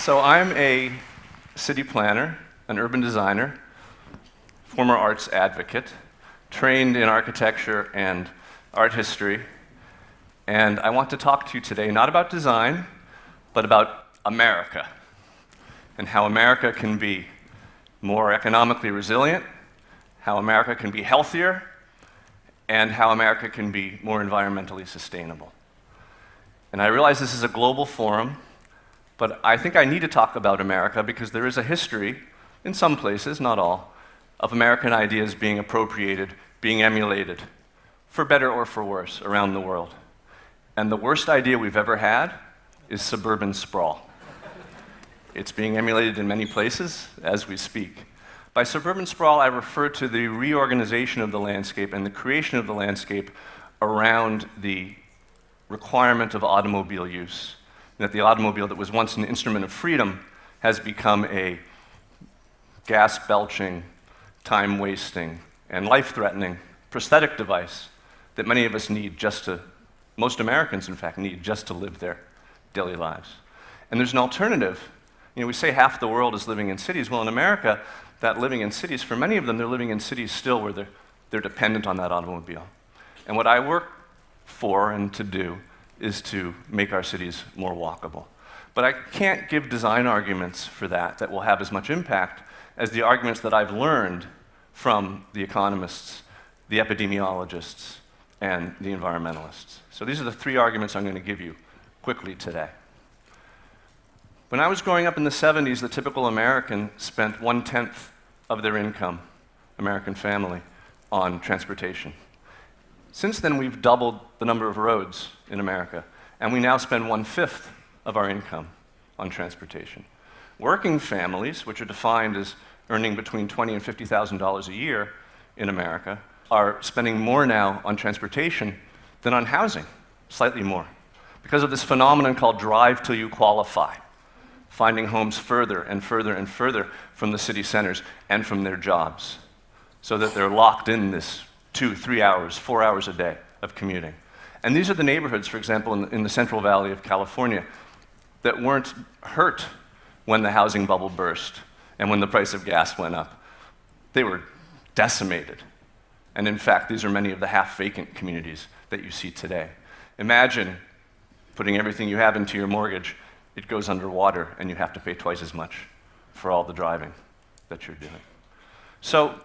So I'm a city planner, an urban designer, former arts advocate, trained in architecture and art history, and I want to talk to you today not about design, but about America, and how America can be more economically resilient, how America can be healthier, and how America can be more environmentally sustainable. And I realize this is a global forum, but I think I need to talk about America because there is a history, in some places, not all, of American ideas being appropriated, being emulated, for better or for worse, around the world. And the worst idea we've ever had is suburban sprawl. It's being emulated in many places as we speak. By suburban sprawl, I refer to the reorganization of the landscape and the creation of the landscape around the requirement of automobile use. That the automobile that was once an instrument of freedom has become a gas-belching, time-wasting, and life-threatening prosthetic device that many of us need most Americans, in fact, need just to live their daily lives. And there's an alternative. You know, we say half the world is living in cities. Well, in America, that living in cities, for many of them, they're living in cities still where they're dependent on that automobile. And what I work for and to do is to make our cities more walkable. But I can't give design arguments for that will have as much impact as the arguments that I've learned from the economists, the epidemiologists, and the environmentalists. So these are the three arguments I'm going to give you quickly today. When I was growing up in the 70s, the typical American spent 1/10 of their income, American family, on transportation. Since then, we've doubled the number of roads in America, and we now spend 1/5 of our income on transportation. Working families, which are defined as earning between $20,000 and $50,000 a year in America, are spending more now on transportation than on housing, slightly more, because of this phenomenon called drive till you qualify, finding homes further and further and further from the city centers and from their jobs, so that they're locked in this 2, 3 hours, 4 hours a day of commuting. And these are the neighborhoods, for example, in the Central Valley of California that weren't hurt when the housing bubble burst and when the price of gas went up. They were decimated. And in fact, these are many of the half-vacant communities that you see today. Imagine putting everything you have into your mortgage, it goes underwater, and you have to pay twice as much for all the driving that you're doing. So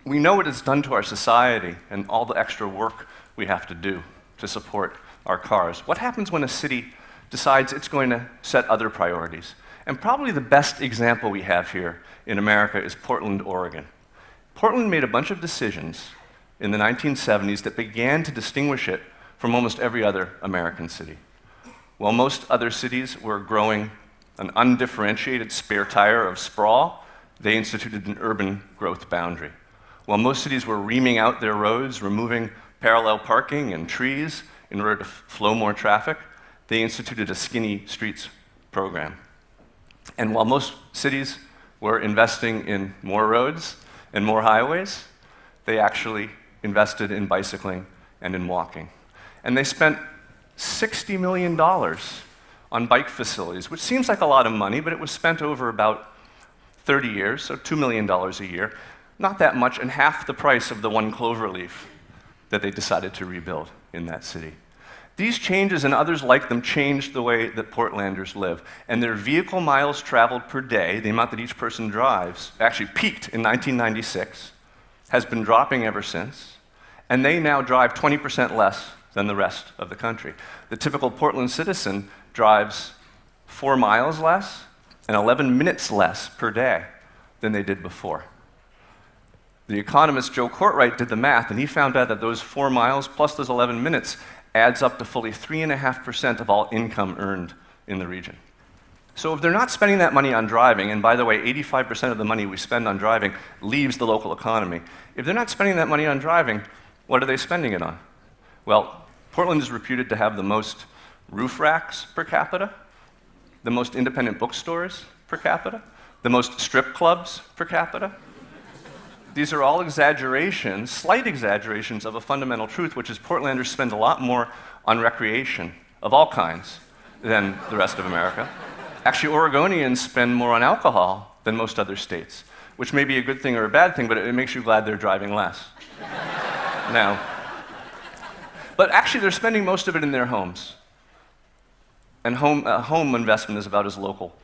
we know what it's done to our society and all the extra work we have to do to support our cars. What happens when a city decides it's going to set other priorities? And probably the best example we have here in America is Portland, Oregon. Portland made a bunch of decisions in the 1970s that began to distinguish it from almost every other American city. While most other cities were growing an undifferentiated spare tire of sprawl, they instituted an urban growth boundary. While most cities were reaming out their roads, removing parallel parking and trees in order to flow more traffic, they instituted a skinny streets program. And while most cities were investing in more roads and more highways, they actually invested in bicycling and in walking. And they spent $60 million on bike facilities, which seems like a lot of money, but it was spent over about 30 years, so $2 million a year. Not that much, and half the price of the one cloverleaf that they decided to rebuild in that city. These changes and others like them changed the way that Portlanders live, and their vehicle miles traveled per day, the amount that each person drives, actually peaked in 1996, has been dropping ever since, and they now drive 20% less than the rest of the country. The typical Portland citizen drives 4 miles less and 11 minutes less per day than they did before. The economist Joe Courtwright did the math, and he found out that those 4 miles plus those 11 minutes adds up to fully 3.5% of all income earned in the region. So if they're not spending that money on driving, and by the way, 85% of the money we spend on driving leaves the local economy. If they're not spending that money on driving, what are they spending it on? Well, Portland is reputed to have the most roof racks per capita, the most independent bookstores per capita, the most strip clubs per capita. These are all exaggerations, slight exaggerations of a fundamental truth, which is Portlanders spend a lot more on recreation of all kinds than the rest of America. Actually, Oregonians spend more on alcohol than most other states, which may be a good thing or a bad thing, but it makes you glad they're driving less. Now, but actually they're spending most of it in their homes. And home investment is about as local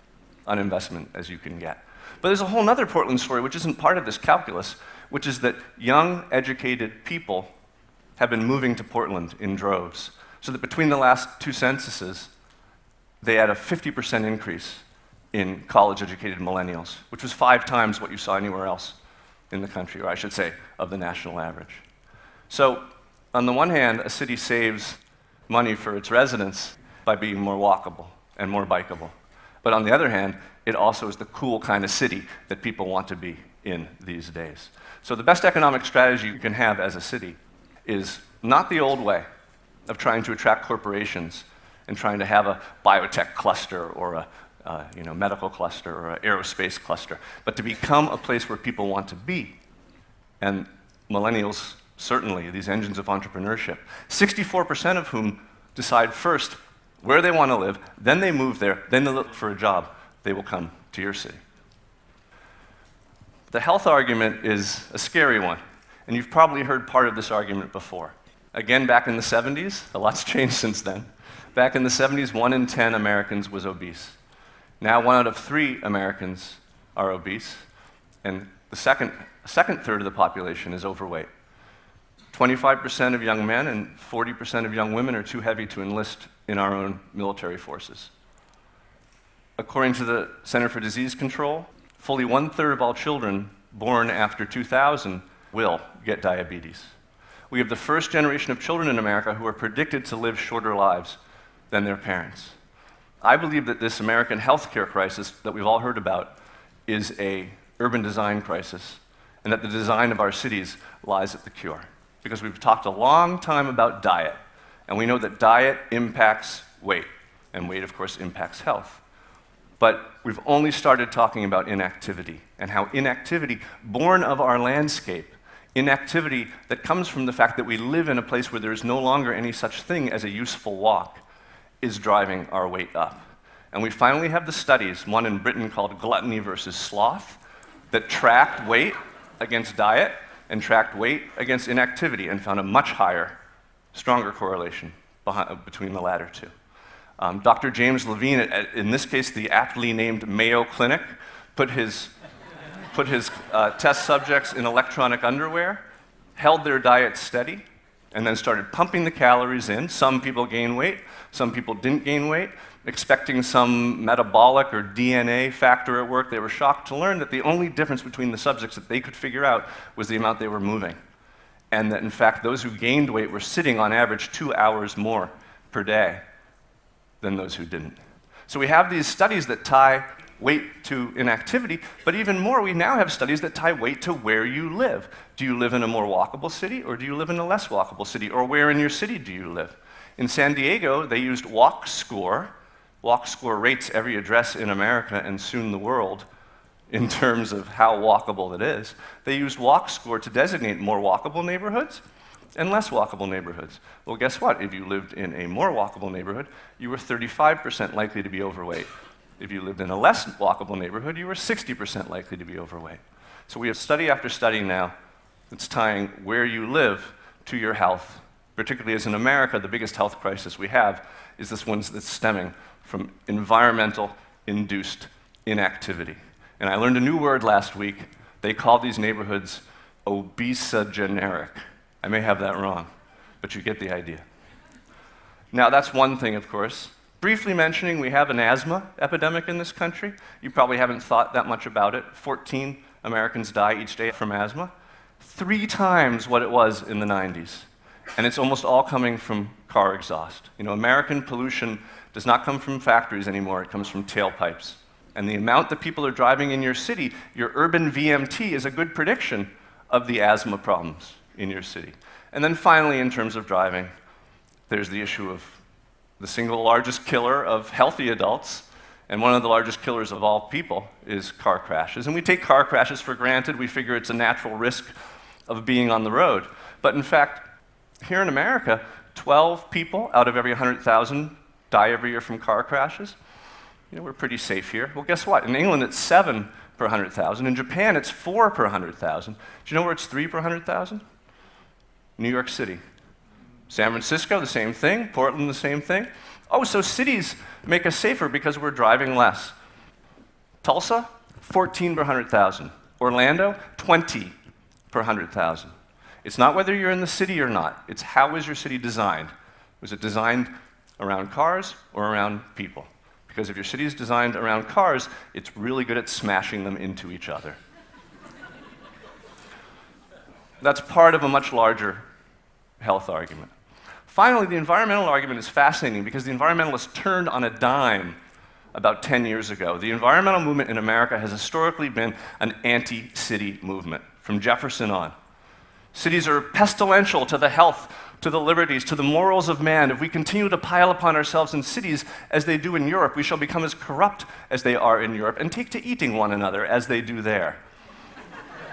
an investment as you can get. But there's a whole other Portland story which isn't part of this calculus, which is that young, educated people have been moving to Portland in droves. So that between the last two censuses, they had a 50% increase in college-educated millennials, which was 5 times what you saw anywhere else in the country, or I should say, of the national average. So, on the one hand, a city saves money for its residents by being more walkable and more bikeable. But on the other hand, it also is the cool kind of city that people want to be in these days. So the best economic strategy you can have as a city is not the old way of trying to attract corporations and trying to have a biotech cluster or a medical cluster or an aerospace cluster, but to become a place where people want to be. And millennials, certainly, these engines of entrepreneurship, 64% of whom decide first where they want to live, then they move there, then they look for a job, they will come to your city. The health argument is a scary one, and you've probably heard part of this argument before. Again, back in the 70s, a lot's changed since then. Back in the 70s, 1 in 10 Americans was obese. Now 1 out of 3 Americans are obese, and the second third of the population is overweight. 25% of young men and 40% of young women are too heavy to enlist in our own military forces. According to the Center for Disease Control, fully 1/3 of all children born after 2000 will get diabetes. We have the first generation of children in America who are predicted to live shorter lives than their parents. I believe that this American healthcare crisis that we've all heard about is an urban design crisis, and that the design of our cities lies at the cure. Because we've talked a long time about diet, and we know that diet impacts weight, and weight, of course, impacts health. But we've only started talking about inactivity, and how inactivity, born of our landscape, inactivity that comes from the fact that we live in a place where there is no longer any such thing as a useful walk, is driving our weight up. And we finally have the studies, one in Britain called Gluttony versus Sloth, that tracked weight against diet and tracked weight against inactivity and found a much higher, stronger correlation between the latter two. Dr. James Levine, in this case the aptly named Mayo Clinic, put his test subjects in electronic underwear, held their diet steady, and then started pumping the calories in. Some people gained weight, some people didn't gain weight, expecting some metabolic or DNA factor at work. They were shocked to learn that the only difference between the subjects that they could figure out was the amount they were moving. And that, in fact, those who gained weight were sitting on average 2 hours more per day than those who didn't. So we have these studies that tie weight to inactivity, but even more, we now have studies that tie weight to where you live. Do you live in a more walkable city, or do you live in a less walkable city? Or where in your city do you live? In San Diego, they used WalkScore. WalkScore rates every address in America and soon the world in terms of how walkable it is. They used WalkScore to designate more walkable neighborhoods and less walkable neighborhoods. Well, guess what? If you lived in a more walkable neighborhood, you were 35% likely to be overweight. If you lived in a less walkable neighborhood, you were 60% likely to be overweight. So we have study after study now that's tying where you live to your health. Particularly as in America, the biggest health crisis we have is this one that's stemming from environmental-induced inactivity. And I learned a new word last week. They call these neighborhoods obesogeneric. I may have that wrong, but you get the idea. Now, that's one thing, of course. Briefly mentioning, we have an asthma epidemic in this country. You probably haven't thought that much about it. 14 Americans die each day from asthma. 3 times what it was in the 90s. And it's almost all coming from car exhaust. You know, American pollution does not come from factories anymore, it comes from tailpipes. And the amount that people are driving in your city, your urban VMT is a good prediction of the asthma problems in your city. And then finally, in terms of driving, there's the issue of the single largest killer of healthy adults, and one of the largest killers of all people is car crashes. And we take car crashes for granted. We figure it's a natural risk of being on the road. But in fact, here in America, 12 people out of every 100,000 die every year from car crashes. We're pretty safe here. Well, guess what? In England, it's 7 per 100,000. In Japan, it's 4 per 100,000. Do you know where it's 3 per 100,000? New York City. San Francisco, the same thing. Portland, the same thing. Oh, so cities make us safer because we're driving less. Tulsa, 14 per 100,000. Orlando, 20 per 100,000. It's not whether you're in the city or not. It's how is your city designed? Was it designed around cars or around people? Because if your city is designed around cars, it's really good at smashing them into each other. That's part of a much larger health argument. Finally, the environmental argument is fascinating because the environmentalists turned on a dime about 10 years ago. The environmental movement in America has historically been an anti-city movement, from Jefferson on. Cities are pestilential to the health, to the liberties, to the morals of man. If we continue to pile upon ourselves in cities as they do in Europe, we shall become as corrupt as they are in Europe and take to eating one another as they do there.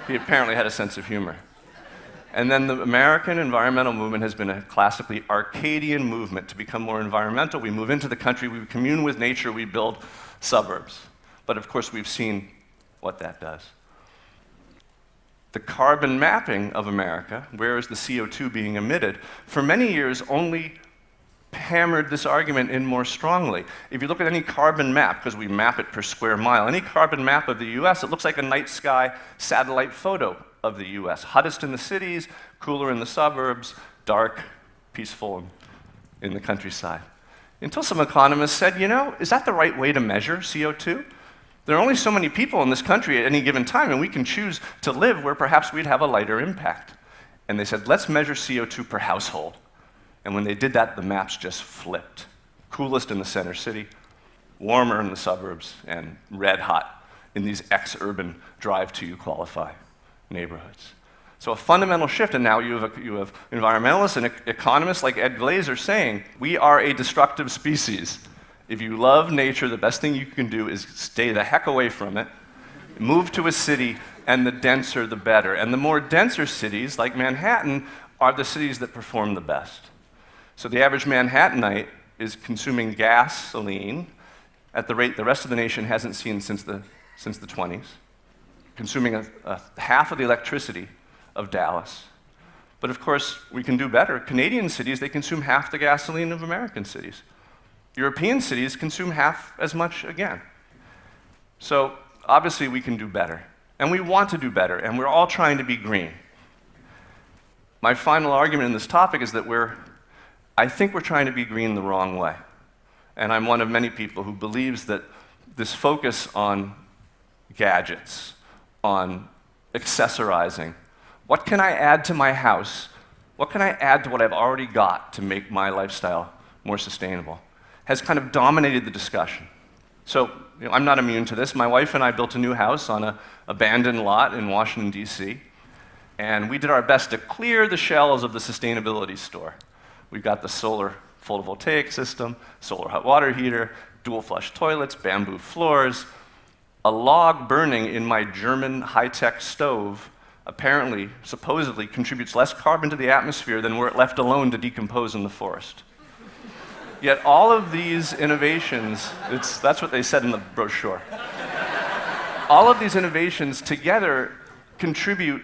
He apparently had a sense of humor. And then the American environmental movement has been a classically Arcadian movement. To become more environmental, we move into the country, we commune with nature, we build suburbs. But of course, we've seen what that does. The carbon mapping of America, where is the CO2 being emitted, for many years only hammered this argument in more strongly. If you look at any carbon map, because we map it per square mile, any carbon map of the US, it looks like a night sky satellite photo of the US. Hottest in the cities, cooler in the suburbs, dark, peaceful in the countryside. Until some economists said, is that the right way to measure CO2? There are only so many people in this country at any given time, and we can choose to live where perhaps we'd have a lighter impact. And they said, let's measure CO2 per household. And when they did that, the maps just flipped. Coolest in the center city, warmer in the suburbs, and red hot in these ex-urban drive-to-you-qualify neighborhoods. So a fundamental shift, and now you have environmentalists and economists like Ed Glazer saying, we are a destructive species. If you love nature, the best thing you can do is stay the heck away from it, move to a city, and the denser, the better. And the more denser cities, like Manhattan, are the cities that perform the best. So the average Manhattanite is consuming gasoline at the rate the rest of the nation hasn't seen since the 20s, consuming half of the electricity of Dallas. But of course, we can do better. Canadian cities, they consume half the gasoline of American cities. European cities consume half as much again. So obviously we can do better, and we want to do better, and we're all trying to be green. My final argument in this topic is that I think we're trying to be green the wrong way. And I'm one of many people who believes that this focus on gadgets, on accessorizing, what can I add to my house? What can I add to what I've already got to make my lifestyle more sustainable? Has kind of dominated the discussion. So I'm not immune to this. My wife and I built a new house on an abandoned lot in Washington, D.C., and we did our best to clear the shelves of the sustainability store. We've got the solar photovoltaic system, solar hot water heater, dual flush toilets, bamboo floors. A log burning in my German high-tech stove apparently, supposedly, contributes less carbon to the atmosphere than were it left alone to decompose in the forest. Yet all of these innovations, that's what they said in the brochure. All of these innovations together contribute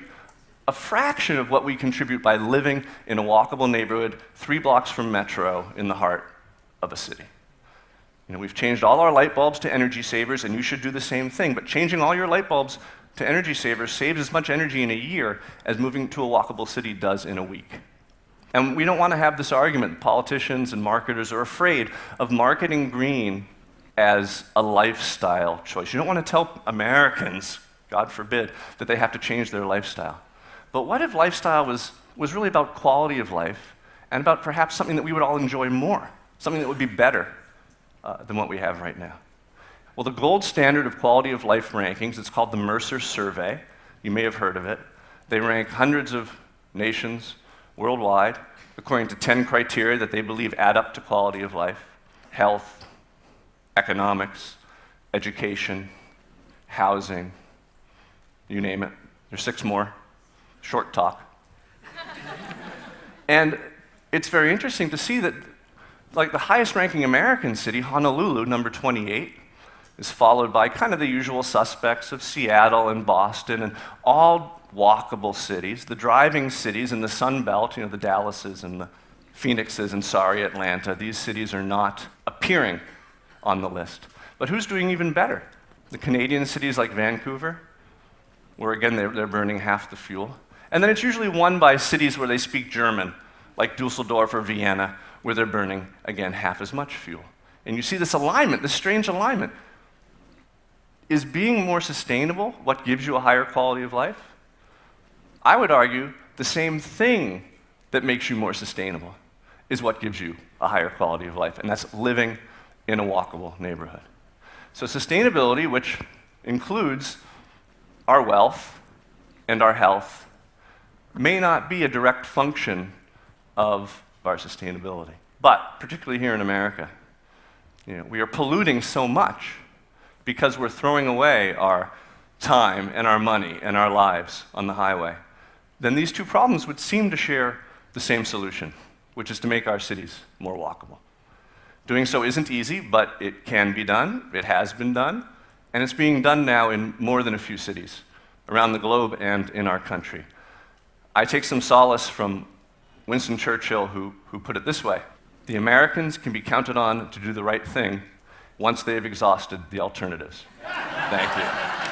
a fraction of what we contribute by living in a walkable neighborhood 3 blocks from Metro in the heart of a city. We've changed all our light bulbs to energy savers, and you should do the same thing, but changing all your light bulbs to energy savers saves as much energy in a year as moving to a walkable city does in a week. And we don't want to have this argument. Politicians and marketers are afraid of marketing green as a lifestyle choice. You don't want to tell Americans, God forbid, that they have to change their lifestyle. But what if lifestyle was really about quality of life and about perhaps something that we would all enjoy more, something that would be better than what we have right now? Well, the gold standard of quality of life rankings, it's called the Mercer Survey. You may have heard of it. They rank hundreds of nations worldwide according to 10 criteria that they believe add up to quality of life: health, economics, education, housing, you name it. There's 6 more. Short talk. And it's very interesting to see that, like, the highest ranking American city, Honolulu, number 28, is followed by kind of the usual suspects of Seattle and Boston and all walkable cities, the driving cities in the Sun Belt, the Dallases and the Phoenixes and sorry, Atlanta. These cities are not appearing on the list. But who's doing even better? The Canadian cities like Vancouver, where again they're burning half the fuel. And then it's usually won by cities where they speak German, like Dusseldorf or Vienna, where they're burning, again, half as much fuel. And you see this alignment, this strange alignment. Is being more sustainable what gives you a higher quality of life? I would argue the same thing that makes you more sustainable is what gives you a higher quality of life, and that's living in a walkable neighborhood. So sustainability, which includes our wealth and our health, may not be a direct function of our sustainability. But particularly here in America, we are polluting so much because we're throwing away our time and our money and our lives on the highway. Then these two problems would seem to share the same solution, which is to make our cities more walkable. Doing so isn't easy, but it can be done, it has been done, and it's being done now in more than a few cities around the globe and in our country. I take some solace from Winston Churchill, who put it this way: the Americans can be counted on to do the right thing once they have exhausted the alternatives. Thank you.